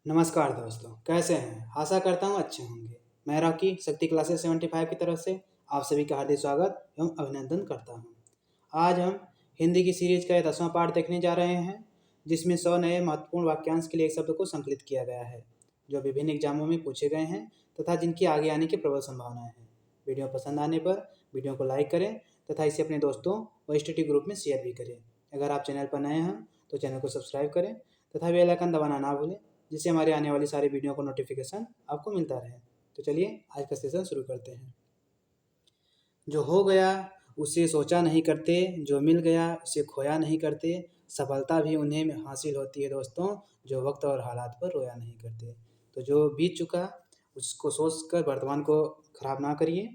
नमस्कार दोस्तों, कैसे हैं? आशा करता हूँ अच्छे होंगे। मैं रॉकी शक्ति क्लासेस 75 की तरफ से आप सभी का हार्दिक स्वागत एवं अभिनंदन करता हूँ। आज हम हिंदी की सीरीज का 10वां पार्ट देखने जा रहे हैं, जिसमें 100 नए महत्वपूर्ण वाक्यांश के लिए एक शब्द को संकलित किया गया है, जो विभिन्न एग्जामों में पूछे गए हैं तथा जिनकी आगे आने की प्रबल संभावनाएं हैं। वीडियो पसंद आने पर वीडियो को लाइक करें तथा इसे अपने दोस्तों व स्टडी ग्रुप में शेयर भी करें। अगर आप चैनल पर नए हैं तो चैनल को सब्सक्राइब करें तथा बेल आइकन दबाना ना भूलें, जिससे हमारे आने वाली सारी वीडियो का नोटिफिकेशन आपको मिलता रहे। तो चलिए आज का सेशन शुरू करते हैं। जो हो गया उसे सोचा नहीं करते, जो मिल गया उसे खोया नहीं करते, सफलता भी उन्हें हासिल होती है दोस्तों, जो वक्त और हालात पर रोया नहीं करते। तो जो बीत चुका उसको सोच कर वर्तमान को ख़राब ना करिए।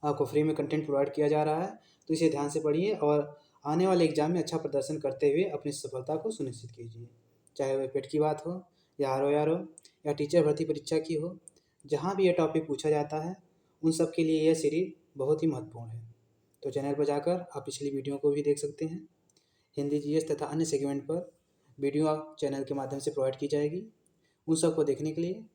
आपको फ्री में कंटेंट प्रोवाइड किया जा रहा है, तो इसे ध्यान से पढ़िए और आने वाले एग्जाम में अच्छा प्रदर्शन करते हुए अपनी सफलता को सुनिश्चित कीजिए। चाहे वह पेट की बात हो या आर हो या टीचर भर्ती परीक्षा की हो, जहाँ भी ये टॉपिक पूछा जाता है उन सब के लिए यह सीरीज बहुत ही महत्वपूर्ण है। तो चैनल पर जाकर आप पिछली वीडियो को भी देख सकते हैं। हिंदी जीएस तथा अन्य सेगमेंट पर वीडियो आप चैनल के माध्यम से प्रोवाइड की जाएगी। उन सब को देखने के लिए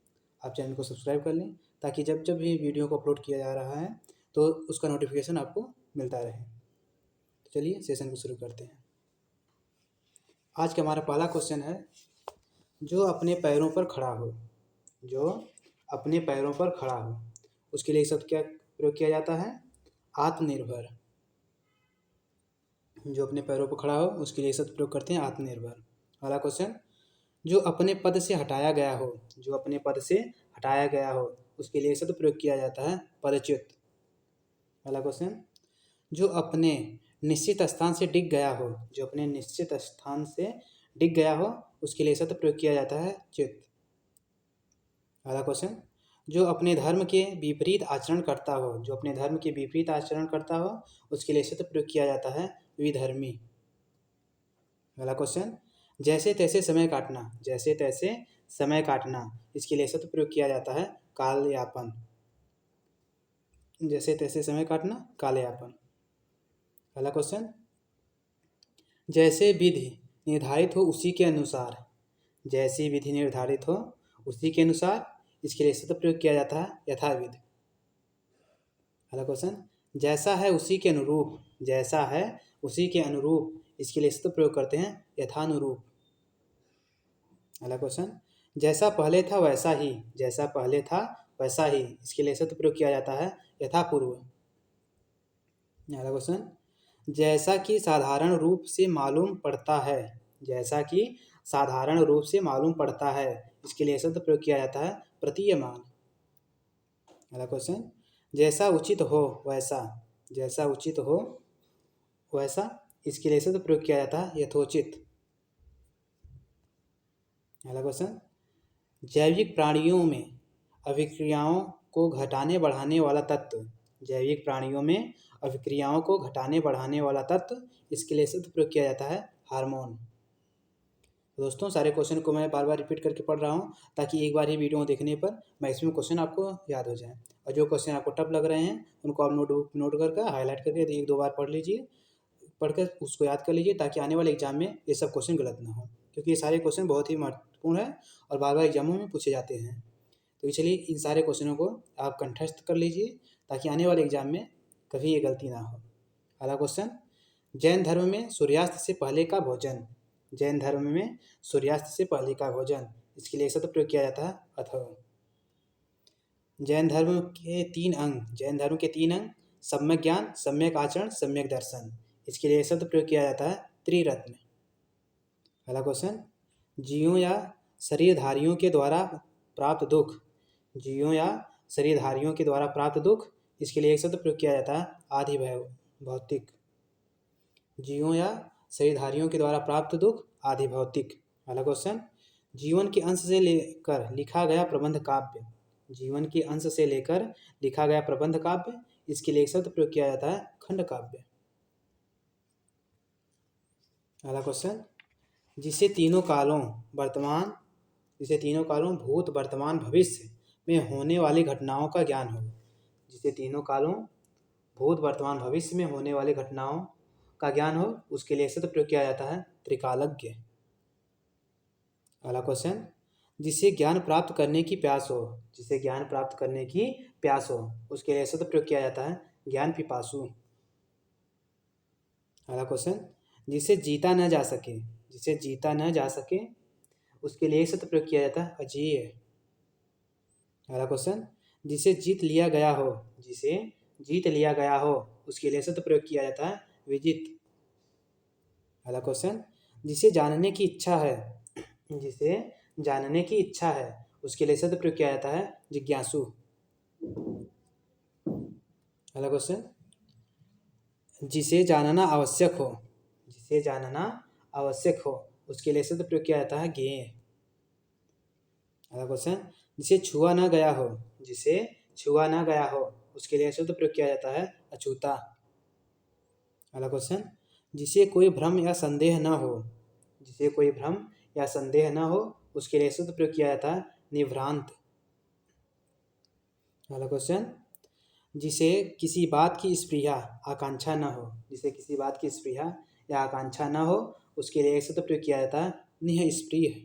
आप चैनल को सब्सक्राइब कर लें, ताकि जब जब भी वीडियो को अपलोड किया जा रहा है तो उसका नोटिफिकेशन आपको मिलता रहे। तो चलिए सेशन को शुरू करते हैं। आज का हमारा पहला क्वेश्चन है, जो अपने पैरों पर खड़ा हो। जो अपने पैरों पर खड़ा हो, उसके लिए शब्द क्या प्रयोग किया जाता है? आत्मनिर्भर। जो अपने पैरों पर खड़ा हो उसके लिए शब्द प्रयोग करते हैं आत्मनिर्भर। अगला क्वेश्चन, जो अपने पद से हटाया गया हो। जो अपने पद से हटाया गया हो उसके लिए शब्द प्रयोग किया जाता है पदच्युत। अगला क्वेश्चन, जो अपने निश्चित स्थान से डिग गया हो। जो अपने निश्चित स्थान से डिग गया हो उसके लिए शब्द प्रयोग किया जाता है च्युत। अगला क्वेश्चन, जो अपने धर्म के विपरीत आचरण करता हो। जो अपने धर्म के विपरीत आचरण करता हो उसके लिए शब्द प्रयोग किया जाता है विधर्मी। अगला क्वेश्चन, जैसे तैसे समय काटना। जैसे तैसे समय काटना, इसके लिए शब्द प्रयोग किया जाता है कालयापन। जैसे तैसे समय काटना, कालयापन। अगला क्वेश्चन, जैसे विधि निर्धारित हो उसी के अनुसार। जैसी विधि निर्धारित हो उसी के अनुसार, इसके लिए शब्द प्रयोग किया जाता है यथाविध। अगला क्वेश्चन, जैसा है उसी के अनुरूप। जैसा है उसी के अनुरूप, इसके लिए शब्द प्रयोग करते हैं यथानुरूप। अगला क्वेश्चन, जैसा पहले था वैसा ही। जैसा पहले था वैसा ही, इसके लिए शब्द प्रयोग किया जाता है यथापूर्व। अगला क्वेश्चन, जैसा कि साधारण रूप से मालूम पड़ता है। जैसा कि साधारण रूप से मालूम पड़ता है, इसके लिए शब्द प्रयोग किया जाता है प्रतीयमान। अगला क्वेश्चन, जैसा उचित हो वैसा। जैसा उचित हो वैसा, इसके लिए शब्द प्रयोग किया जाता है यथोचित। अगला क्वेश्चन, जैविक प्राणियों में अभिक्रियाओं को घटाने बढ़ाने वाला तत्व। जैविक प्राणियों में अभिक्रियाओं को घटाने बढ़ाने वाला तत्व, इसके लिए शब्द प्रयोग किया जाता है हार्मोन। दोस्तों, सारे क्वेश्चन को मैं बार बार रिपीट करके पढ़ रहा हूँ, ताकि एक बार ही वीडियो देखने पर मैक्सिमम क्वेश्चन आपको याद हो जाए। और जो क्वेश्चन आपको टफ लग रहे हैं उनको आप नोट करके हाईलाइट करके 1-2 बार पढ़ लीजिए। पढ़कर उसको याद कर लीजिए, ताकि आने वाले एग्जाम में ये सब क्वेश्चन गलत ना हो, क्योंकि ये सारे क्वेश्चन बहुत ही महत्वपूर्ण है और बार बार एग्जामों में पूछे जाते हैं। तो इसलिए इन सारे क्वेश्चनों को आप कंठस्थ कर लीजिए, ताकि आने वाले एग्जाम में कभी ये गलती ना हो। अगला क्वेश्चन, जैन धर्म में सूर्यास्त से पहले का भोजन। जैन धर्म में सूर्यास्त से पहले का भोजन, इसके लिए शब्द प्रयोग किया जाता है अथर्व। जैन धर्म के 3 अंग। जैन धर्म के 3 अंग सम्यक ज्ञान, सम्यक आचरण, सम्यक दर्शन, इसके लिए शब्द प्रयोग किया जाता है त्रिरत्न। अगला क्वेश्चन, जीवों या शरीरधारियों के द्वारा प्राप्त दुख। जीवों या शरीरधारियों के द्वारा प्राप्त दुख, इसके लिए एक शब्द प्रयोग किया जाता है आधि भौतिक। जीवों या शरीरधारियों के द्वारा प्राप्त दुख आधि भौतिक। अगला क्वेश्चन, जीवन के अंश से लेकर लिखा गया प्रबंध काव्य। जीवन के अंश से लेकर लिखा गया प्रबंध काव्य, इसके लिए एक शब्द प्रयोग किया जाता है खंड काव्य। अगला क्वेश्चन, जिसे तीनों कालों भूत वर्तमान भविष्य में होने वाली घटनाओं का ज्ञान हो। जिसे तीनों कालों भूत वर्तमान भविष्य में होने वाली घटनाओं का ज्ञान हो, उसके लिए शब्द प्रयोग किया जाता है त्रिकालज्ञ। अगला क्वेश्चन, जिसे ज्ञान प्राप्त करने की प्यास हो, जिसे ज्ञान प्राप्त करने की प्यास हो, उसके लिए शब्द प्रयोग किया जाता है ज्ञान पिपासु। अगला क्वेश्चन, जिसे जीता न जा सके, जिसे जीता न जा सके, उसके लिए शब्द प्रयोग किया जाता है अजेय। अगला क्वेश्चन, जिसे जीत लिया गया हो, जिसे जीत लिया गया हो, उसके लिए शब्द प्रयोग किया जाता है विजित। अगला क्वेश्चन, जिसे जानने की इच्छा है, जिसे जानने की इच्छा है, उसके लिए शब्द प्रयोग किया जाता है जिज्ञासु। अगला क्वेश्चन, जिसे जानना आवश्यक हो, जिसे जानना आवश्यक हो, उसके लिए शब्द प्रयोग किया जाता है ज्ञेय। अगला क्वेश्चन, जिसे छुआ न गया हो, जिसे छुआ न गया हो, उसके लिए शब्द प्रयोग किया जाता है अछूता। अगला क्वेश्चन, जिसे कोई भ्रम या संदेह न हो, जिसे कोई भ्रम या संदेह न हो, उसके लिए शब्द प्रयोग किया जाता है निभ्रांत। अगला क्वेश्चन, जिसे किसी बात की स्पृहा आकांक्षा न हो, जिसे किसी बात की स्पृहा या आकांक्षा न हो, उसके लिए शब्द प्रयोग किया जाता है निःस्पृह।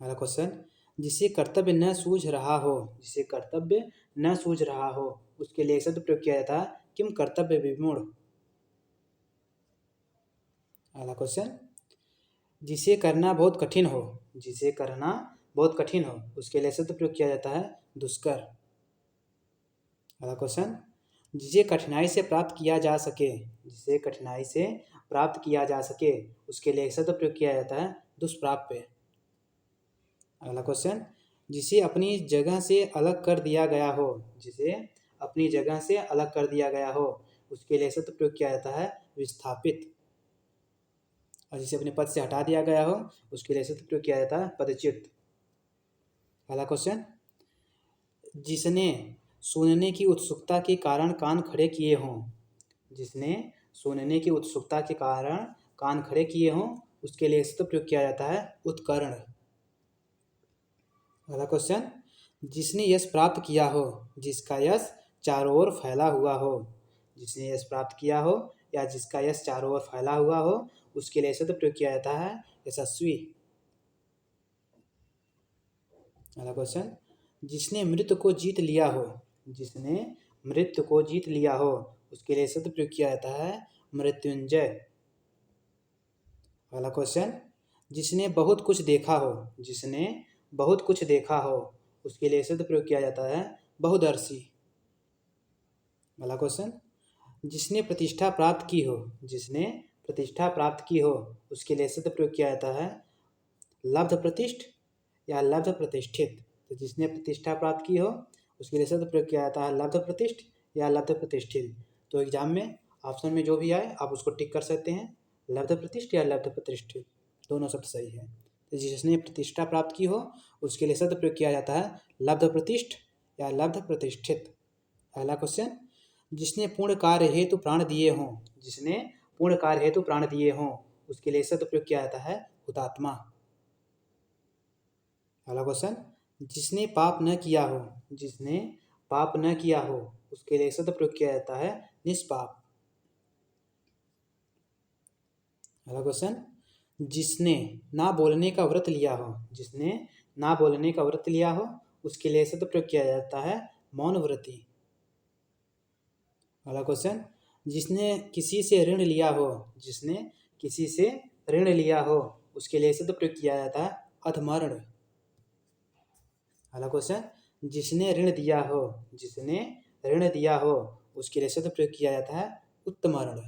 अगला क्वेश्चन, जिसे कर्तव्य न सूझ रहा हो, जिसे कर्तव्य न सूझ रहा हो, उसके लिए शब्द प्रयोग किया जाता है किम कर्तव्य विमूढ़। अगला क्वेश्चन, जिसे करना बहुत कठिन हो, जिसे करना बहुत कठिन हो, उसके लिए शब्द प्रयोग किया जाता है दुष्कर। अगला क्वेश्चन, जिसे कठिनाई से प्राप्त किया जा सके, जिसे कठिनाई से प्राप्त किया जा सके, उसके लिए शब्द प्रयोग किया जाता है दुष्प्राप्य। अगला क्वेश्चन, जिसे अपनी जगह से अलग कर दिया गया हो, जिसे अपनी जगह से अलग कर दिया गया हो, उसके लिए शब्द प्रयोग किया जाता है विस्थापित। और जिसे अपने पद से हटा दिया गया हो, उसके लिए शब्द प्रयोग किया जाता है पदच्युत। अगला क्वेश्चन, जिसने सुनने की उत्सुकता के कारण कान खड़े किए हों, जिसने सुनने की उत्सुकता के कारण कान खड़े किए हों, उसके लिए शब्द प्रयोग किया जाता है उत्कर्ण। अगला क्वेश्चन, जिसने यश प्राप्त किया हो, जिसका यश चारों ओर फैला हुआ हो, जिसने यश प्राप्त किया हो या जिसका यश चारों ओर फैला हुआ हो, उसके लिए शब्द प्रयोग किया जाता है यशस्वी। अगला क्वेश्चन, जिसने मृत्यु को जीत लिया हो, जिसने मृत्यु को जीत लिया हो, उसके लिए शब्द प्रयोग किया जाता है मृत्युंजय। अगला क्वेश्चन, जिसने बहुत कुछ देखा हो, जिसने बहुत कुछ देखा हो, उसके लिए शब्द प्रयोग किया जाता है बहुदर्शी। अगला क्वेश्चन, जिसने प्रतिष्ठा प्राप्त की हो, जिसने प्रतिष्ठा प्राप्त की हो, उसके लिए शब्द प्रयोग किया जाता है लब्ध प्रतिष्ठ या लब्ध प्रतिष्ठित। तो जिसने प्रतिष्ठा प्राप्त की हो, उसके लिए शब्द प्रयोग किया जाता है लब्ध प्रतिष्ठ या लब्ध प्रतिष्ठित। तो एग्जाम में ऑप्शन में जो भी आए आप उसको टिक कर सकते हैं, लब्ध प्रतिष्ठ या लब्ध प्रतिष्ठित, दोनों शब्द सही है। तो जिसने प्रतिष्ठा प्राप्त की हो, उसके लिए शब्द प्रयोग किया जाता है लब्ध प्रतिष्ठ या लब्ध प्रतिष्ठित। अगला क्वेश्चन, जिसने पूर्ण कार्य हेतु प्राण दिए हों, जिसने पूर्ण कार्य हेतु प्राण दिए हों, उसके लिए शब्द प्रयोग किया जाता है हुतात्मा। अगला क्वेश्चन, जिसने पाप न किया हो, जिसने पाप न किया हो, उसके लिए शब्द प्रयोग किया जाता है निष्पाप। अगला क्वेश्चन, जिसने ना बोलने का व्रत लिया हो, जिसने ना बोलने का व्रत लिया हो, उसके लिए शब्द प्रयोग किया जाता है मौन व्रती। अगला क्वेश्चन, जिसने किसी से ऋण लिया हो, जिसने किसी से ऋण लिया हो, उसके लिए शब्द प्रयोग किया जाता है अधमर्ण। अगला क्वेश्चन, जिसने ऋण दिया हो, जिसने ऋण दिया हो, उसके लिए शब्द प्रयोग किया जाता है उत्तमर्ण।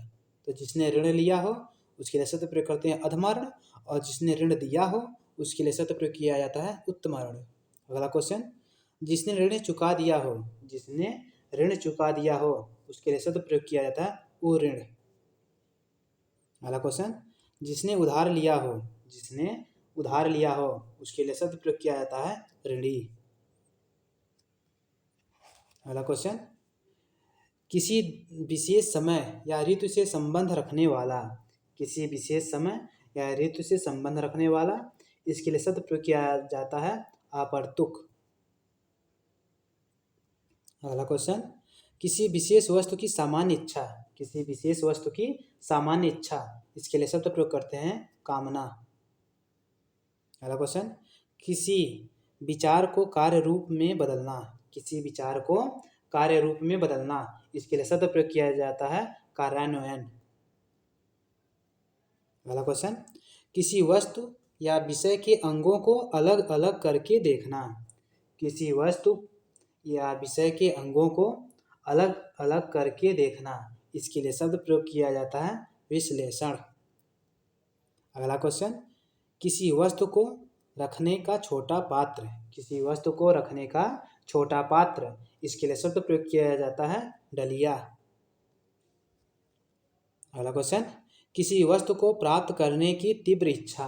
तो जिसने ऋण लिया हो, उसके लिए शब्द प्रयोग करते हैं अधमर्ण, और जिसने ऋण दिया हो, उसके लिए शब्द प्रयोग किया जाता है उत्तमर्ण। अगला क्वेश्चन, जिसने ऋण चुका दिया हो, जिसने ऋण चुका दिया हो, उसके लिए शब्द प्रयोग किया जाता है उऋण। अगला क्वेश्चन, जिसने उधार लिया हो, जिसने उधार लिया हो, उसके लिए शब्द प्रयोग किया जाता है ऋणी। अगला क्वेश्चन, किसी विशेष समय या ऋतु से संबंध रखने वाला, किसी विशेष समय या ऋतु से संबंध रखने वाला, इसके लिए शब्द प्रयोग किया जाता है आपर्तुक। अगला क्वेश्चन, किसी विशेष वस्तु की सामान्य इच्छा, किसी विशेष वस्तु की सामान्य इच्छा, इसके लिए शब्द प्रयोग करते हैं कामना। अगला क्वेश्चन, किसी विचार को कार्य रूप में बदलना, किसी विचार को कार्य रूप में बदलना, इसके लिए शब्द प्रयोग किया जाता है कार्यान्वयन। अगला क्वेश्चन, किसी वस्तु या विषय के अंगों को अलग अलग करके देखना, किसी वस्तु या विषय के अंगों को अलग अलग करके देखना, इसके लिए शब्द प्रयोग किया जाता है विश्लेषण। अगला क्वेश्चन, किसी वस्तु को रखने का छोटा पात्र, किसी वस्तु को रखने का छोटा पात्र, इसके लिए शब्द प्रयोग किया जाता है डलिया। अगला क्वेश्चन, किसी वस्तु को प्राप्त करने की तीव्र इच्छा,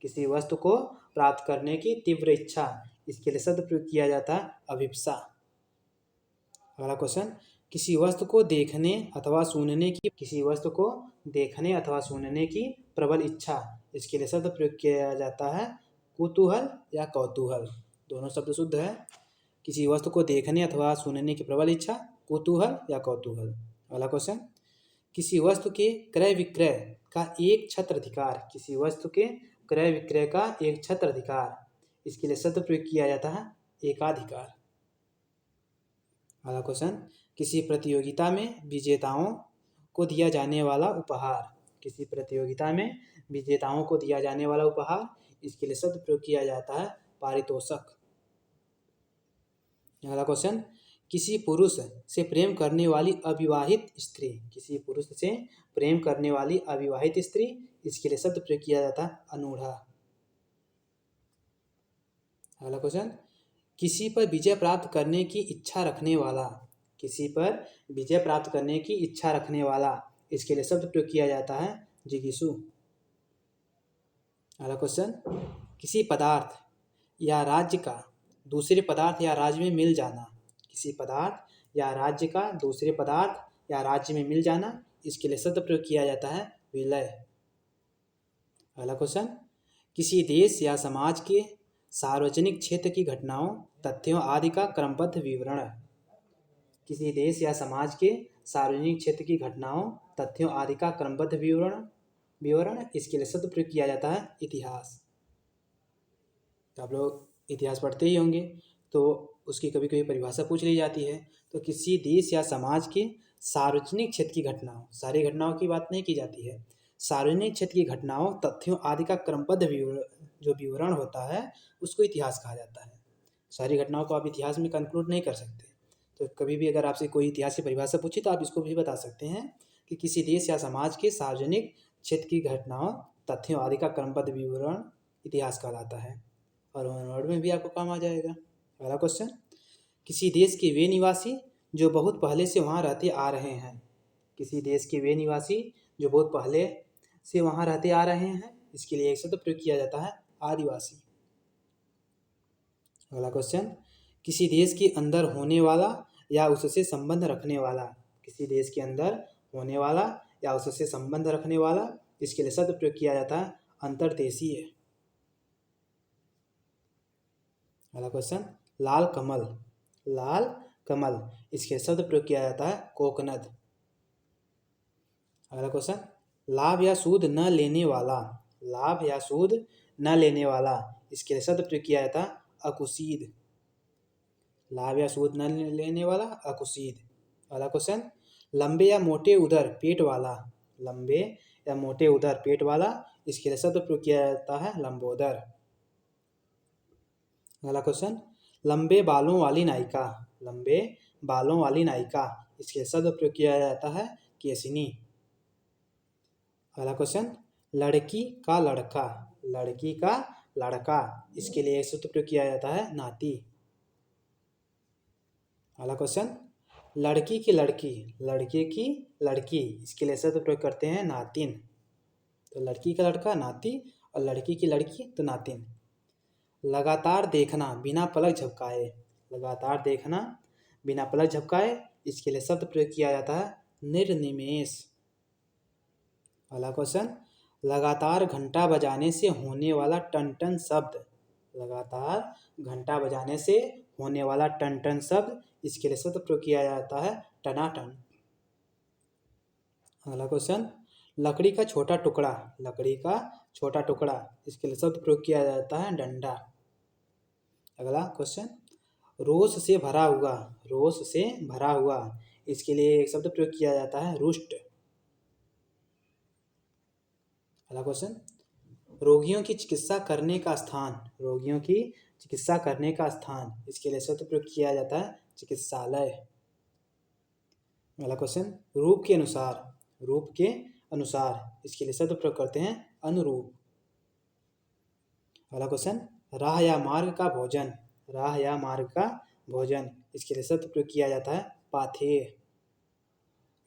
किसी वस्तु को प्राप्त करने की तीव्र इच्छा, इसके लिए शब्द प्रयोग किया जाता है अभिप्सा। अगला क्वेश्चन, किसी वस्तु को देखने अथवा सुनने की, किसी वस्तु को देखने अथवा सुनने की प्रबल इच्छा, इसके लिए शब्द प्रयोग किया जाता है कुतूहल या कौतूहल। दोनों शब्द शुद्ध है। किसी वस्तु को देखने अथवा सुनने की प्रबल इच्छा, कुतूहल या कौतूहल। अगला क्वेश्चन, किसी वस्तु के क्रय विक्रय का एक छत्र अधिकार, किसी वस्तु के क्रय विक्रय का एक छत्र अधिकार, इसके लिए शब्द प्रयोग किया जाता है एकाधिकार। अगला क्वेश्चन, किसी प्रतियोगिता में विजेताओं को दिया जाने वाला उपहार, किसी प्रतियोगिता में विजेताओं को दिया जाने वाला उपहार, इसके लिए शब्द प्रयोग किया जाता है पारितोषक। अगला क्वेश्चन, किसी पुरुष से प्रेम करने वाली अविवाहित स्त्री, किसी पुरुष से प्रेम करने वाली अविवाहित स्त्री, इसके लिए शब्द प्रयोग किया जाता है अनूढ़ा। अगला क्वेश्चन, किसी पर विजय प्राप्त करने की इच्छा रखने वाला, किसी पर विजय प्राप्त करने की इच्छा रखने वाला, इसके लिए शब्द प्रयोग किया जाता है जिगीषु। अगला क्वेश्चन, किसी पदार्थ या राज्य का दूसरे पदार्थ या राज्य में मिल जाना, किसी पदार्थ या राज्य का दूसरे पदार्थ या राज्य में मिल जाना, इसके लिए शब्द प्रयोग किया जाता है विलय। अगला क्वेश्चन, किसी देश या समाज के सार्वजनिक क्षेत्र की घटनाओं, तथ्यों आदि का क्रमबद्ध विवरण, किसी देश या समाज के सार्वजनिक क्षेत्र की घटनाओं, तथ्यों आदि का क्रमबद्ध विवरण, इसके लिए शब्द प्रयोग किया जाता है इतिहास। तो आप लोग इतिहास पढ़ते ही होंगे, तो उसकी कभी कभी परिभाषा पूछ ली जाती है। तो किसी देश या समाज के सार्वजनिक क्षेत्र की घटनाओं, सारी घटनाओं की बात नहीं की जाती है, सार्वजनिक क्षेत्र की घटनाओं, तथ्यों आदि का क्रमबद्ध जो विवरण होता है उसको इतिहास कहा जाता है। सारी घटनाओं को आप इतिहास में कंक्लूड नहीं कर सकते। तो कभी भी अगर आपसे कोई इतिहास की परिभाषा पूछी तो आप इसको भी बता सकते हैं कि किसी देश या समाज के सार्वजनिक क्षेत्र की घटनाओं, तथ्यों आदि का क्रमबद्ध विवरण इतिहास कहलाता है, और वर्ड में भी आपको काम आ जाएगा। अगला क्वेश्चन, किसी देश के वे निवासी जो बहुत पहले से वहाँ रहते आ रहे हैं, किसी देश के वे निवासी जो बहुत पहले से वहाँ रहते आ रहे हैं, इसके लिए एक शब्द प्रयोग किया जाता है आदिवासी। अगला क्वेश्चन, किसी देश के अंदर होने वाला या उससे संबंध रखने वाला, किसी देश के अंदर होने वाला या उससे संबंध रखने वाला, इसके लिए शब्द प्रयोग किया जाता है अंतर्देशीय। अगला क्वेश्चन, लाल कमल, लाल कमल, इसके शब्द प्रयोग किया जाता है कोकनद। अगला क्वेश्चन, लाभ या सूद न लेने वाला, लाभ या सूद न लेने वाला, इसके लिए शब्द प्रयोग किया जाता है अकुशीद। लाभ या सूद न लेने वाला अकुशीद। अगला क्वेश्चन, लंबे या मोटे उदर पेट वाला, लंबे या मोटे उदर पेट वाला, इसके लिए शब्द प्रयोग किया जाता है लंबोदर। अगला क्वेश्चन, लंबे बालों वाली नायिका, लंबे बालों वाली नायिका, इसके शब्द प्रयोग किया जाता है केशिनी। अगला क्वेश्चन, लड़की का लड़का, लड़की का लड़का, इसके लिए शब्द प्रयोग किया जाता है नाती। अगला क्वेश्चन, लड़की की लड़की, लड़के की लड़की, इसके लिए शब्द प्रयोग करते हैं नातिन। तो लड़की का लड़का नाती और लड़की की लड़की तो नातिन। लगातार देखना बिना पलक झपकाए, लगातार देखना बिना पलक झपकाए, इसके लिए शब्द प्रयोग किया जाता है निर्निमेष। अगला क्वेश्चन, लगातार घंटा बजाने से होने वाला टन टन शब्द, लगातार घंटा बजाने से होने वाला टन टन शब्द, इसके लिए शब्द प्रयोग किया जाता है टनाटन। अगला क्वेश्चन, लकड़ी का छोटा टुकड़ा, लकड़ी का छोटा टुकड़ा, इसके लिए शब्द प्रयोग किया जाता है डंडा। अगला क्वेश्चन, रोष से भरा हुआ, रोष से भरा हुआ, इसके लिए एक शब्द प्रयोग किया जाता है रुष्ट। अगला क्वेश्चन, रोगियों की चिकित्सा करने का स्थान, रोगियों की चिकित्सा करने का स्थान, इसके लिए शब्द प्रयोग किया जाता है चिकित्सालय। अगला क्वेश्चन, रूप के अनुसार, रूप के अनुसार, इसके लिए शब्द प्रयोग करते हैं अनुरूप। अगला क्वेश्चन, राह या मार्ग का भोजन, राह या मार्ग का भोजन, इसके लिए शब्द प्रयोग किया जाता है पाथेय।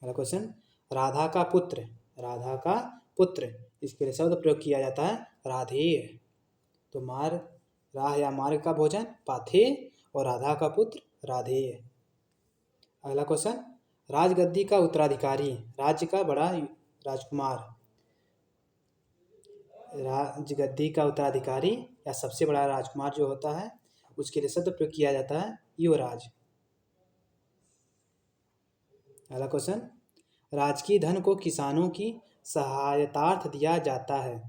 अगला क्वेश्चन, राधा का पुत्र, राधा का पुत्र, इसके लिए शब्द प्रयोग किया जाता है राधेय। तो मार्ग, राह या मार्ग का भोजन पाथेय और राधा का पुत्र राधेय। अगला क्वेश्चन, राजगद्दी का उत्तराधिकारी, राज्य का बड़ा राजकुमार, राजगद्दी का उत्तराधिकारी या सबसे बड़ा राजकुमार जो होता है उसके लिए शब्द प्रयोग किया जाता है युवराज। अगला क्वेश्चन, राजकीय धन को किसानों की सहायतार्थ दिया जाता है,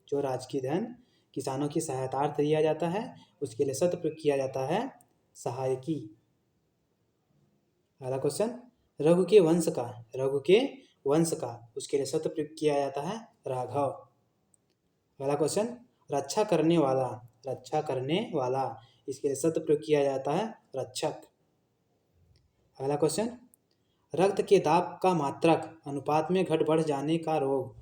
जो राजकीय धन किसानों की सहायतार्थ दिया जाता है उसके लिए शब्द प्रयोग किया जाता है सहायकी। अगला क्वेश्चन, रघु के वंश का, रघु के वंश का, उसके लिए शब्द प्रयोग किया जाता है राघव। अगला क्वेश्चन, रक्षा करने वाला, रक्षा करने वाला, इसके लिए शब्द प्रयोग किया जाता है रक्षक। अगला क्वेश्चन, रक्त के दाब का मात्रक अनुपात में घट बढ़ जाने का रोग,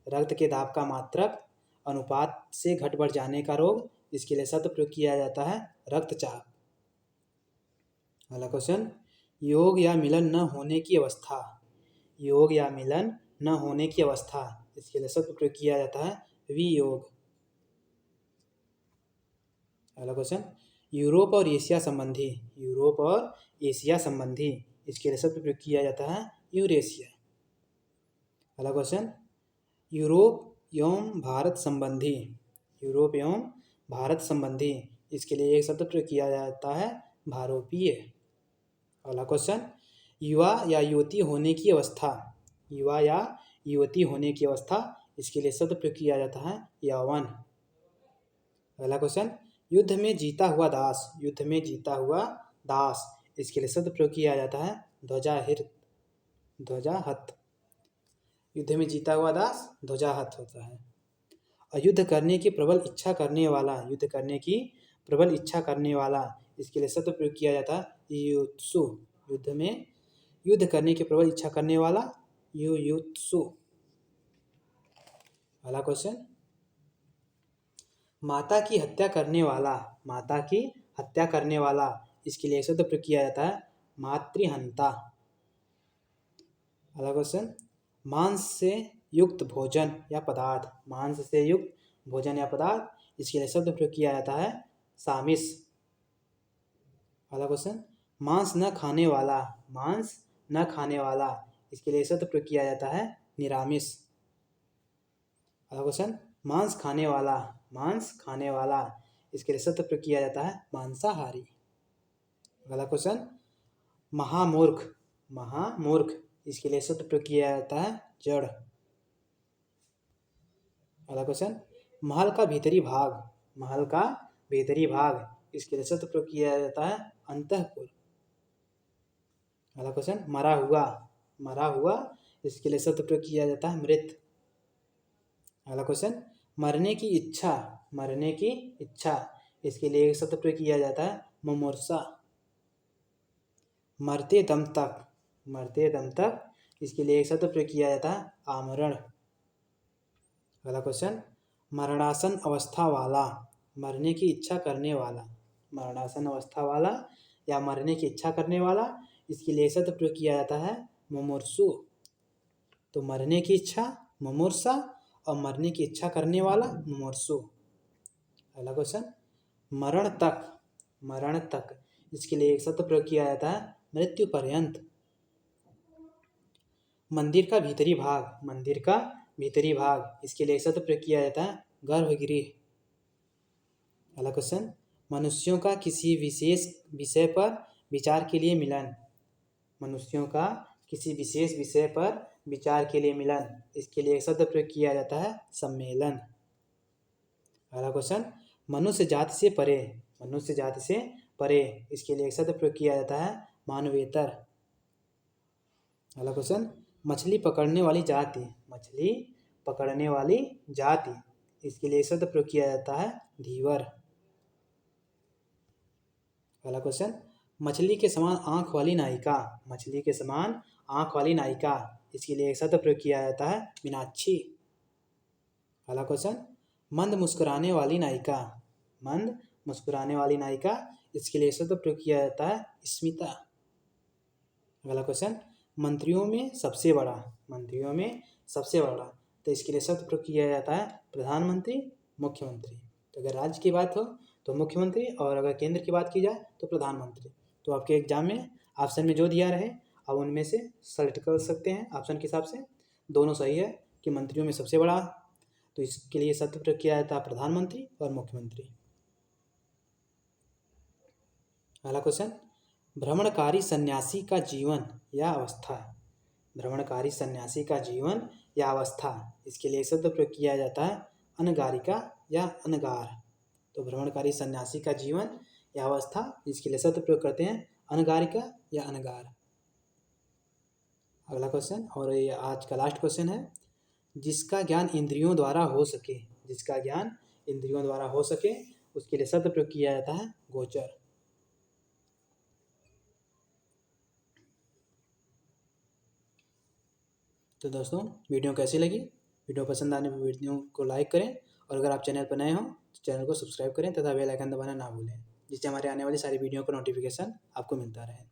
रक्त के दाब का मात्रक अनुपात से घट बढ़ जाने का रोग, इसके लिए शब्द प्रयोग किया जाता है रक्तचाप। अगला क्वेश्चन, योग या मिलन न होने की अवस्था, योग या मिलन न होने की अवस्था, इसके लिए शब्द प्रयोग किया जाता है वियोग। अगला क्वेश्चन, यूरोप और एशिया संबंधी, यूरोप और एशिया संबंधी, इसके लिए शब्द प्रयोग किया जाता है यूरेशिया। अगला क्वेश्चन, यूरोप एवं भारत संबंधी, यूरोप एवं भारत संबंधी, इसके लिए एक शब्द प्रयोग किया जाता है भारोपीय। अगला क्वेश्चन, युवा या युवती होने की अवस्था, युवा या युवती होने की अवस्था, इसके लिए शब्द प्रयोग किया जाता है यौवन। अगला क्वेश्चन, युद्ध में जीता हुआ दास, युद्ध में जीता हुआ दास, इसके लिए शब्द प्रयोग किया जाता है ध्वजाहृत, ध्वजाहत। युद्ध में जीता हुआ दास ध्वजाहत होता है। और युद्ध करने की प्रबल इच्छा करने वाला, युद्ध करने की प्रबल इच्छा करने वाला, इसके लिए शब्द प्रयोग किया जाता है युयुत्सु, युद्ध में युद्ध करने की प्रबल इच्छा करने वाला युयुत्सु। अगला क्वेश्चन, माता की हत्या करने वाला, माता की हत्या करने वाला, इसके लिए शब्द प्रयोग किया जाता है मातृहंता। अगला क्वेश्चन, मांस से युक्त भोजन या पदार्थ, मांस से युक्त भोजन या पदार्थ, इसके लिए शब्द प्रयोग किया जाता है सामिस। अगला क्वेश्चन, मांस न खाने वाला, मांस न खाने वाला, इसके लिए शब्द प्रयोग किया जाता है निरामिष। अगला क्वेश्चन, मांस खाने वाला, मांस खाने वाला, इसके लिए शब्द प्रयोग किया जाता है मांसाहारी। अगला क्वेश्चन, महामूर्ख, महामूर्ख, इसके लिए शब्द प्रयोग किया जाता है जड़। अगला क्वेश्चन, महल का भीतरी भाग, महल का भीतरी भाग, इसके लिए शब्द प्रयोग किया जाता है अंतःपुर। अगला क्वेश्चन, मरा हुआ, मरा हुआ, इसके लिए शब्द प्रयोग किया जाता है मृत। अगला क्वेश्चन, मरने की इच्छा, मरने की इच्छा, इसके लिए एक शब्द प्रयोग किया जाता है मुमूर्षा। मरते दम तक, मरते दम तक, इसके लिए एक शब्द प्रयोग किया जाता है आमरण। अगला क्वेश्चन, मरणासन अवस्था वाला, मरने की इच्छा करने वाला, मरणासन अवस्था वाला या मरने की इच्छा करने वाला, इसके लिए शब्द प्रयोग किया जाता है मुमूर्षु। तो मरने की इच्छा मुमूर्षा और मरने की इच्छा करने वाला मुमूर्षु। अगला क्वेश्चन, मरण तक, मरण तक, इसके लिए एक शब्द प्रयोग किया जाता है मृत्यु पर्यंत। मंदिर का भीतरी भाग, मंदिर का भीतरी भाग, इसके लिए एक शब्द प्रयोग किया जाता है गर्भगृह। अगला क्वेश्चन, मनुष्यों का किसी विशेष विषय पर विचार के लिए मिलन, मनुष्यों का किसी विशेष विषय पर विचार के लिए मिलन, इसके लिए एक शब्द प्रयोग किया जाता है सम्मेलन। अगला क्वेश्चन, मनुष्य जाति से परे, मनुष्य जाति से परे, इसके लिए एक शब्द प्रयोग किया जाता है मानवेतर। अगला क्वेश्चन, मछली पकड़ने वाली जाति, मछली पकड़ने वाली जाति, इसके लिए एक शब्द प्रयोग किया जाता है धीवर। अगला क्वेश्चन, मछली के समान आंख वाली नायिका, मछली के समान आंख वाली नायिका, इसके लिए एक शब्द प्रयोग किया जाता है मीनाक्षी। अगला क्वेश्चन, मंद मुस्कुराने वाली नायिका, मंद मुस्कुराने वाली नायिका, इसके लिए शब्द प्रयोग किया जाता है स्मिता। अगला क्वेश्चन, मंत्रियों में सबसे बड़ा, मंत्रियों में सबसे बड़ा, तो इसके लिए शब्द प्रयोग किया जाता है प्रधानमंत्री, मुख्यमंत्री। तो अगर राज्य की बात हो तो मुख्यमंत्री, और अगर केंद्र की बात की जाए तो प्रधानमंत्री। तो आपके एग्जाम में ऑप्शन में जो दिया रहे आप उनमें से सेलेक्ट कर सकते हैं ऑप्शन के हिसाब से। दोनों सही है कि मंत्रियों में सबसे बड़ा, तो इसके लिए शब्द प्रयोग किया जाता है प्रधानमंत्री और मुख्यमंत्री। अगला क्वेश्चन, भ्रमणकारी सन्यासी का जीवन या अवस्था, भ्रमणकारी सन्यासी का जीवन या अवस्था, इसके लिए शब्द प्रयोग किया जाता है अनगारिका या अनगार। तो भ्रमणकारी सन्यासी का जीवन या अवस्था, इसके लिए शब्द प्रयोग करते हैं अनगारिका या अनगार। अगला क्वेश्चन, और ये आज का लास्ट क्वेश्चन है, जिसका ज्ञान इंद्रियों द्वारा हो सके, जिसका ज्ञान इंद्रियों द्वारा हो सके, उसके लिए शब्द प्रयोग किया जाता है गोचर। तो दोस्तों, वीडियो कैसी लगी? वीडियो पसंद आने पर वीडियो को लाइक करें, और अगर आप चैनल पर नए हो तो चैनल को सब्सक्राइब करें तथा बेल आइकन दबाना ना भूलें, जिससे हमारे आने वाली सारी वीडियो का नोटिफिकेशन आपको मिलता रहे।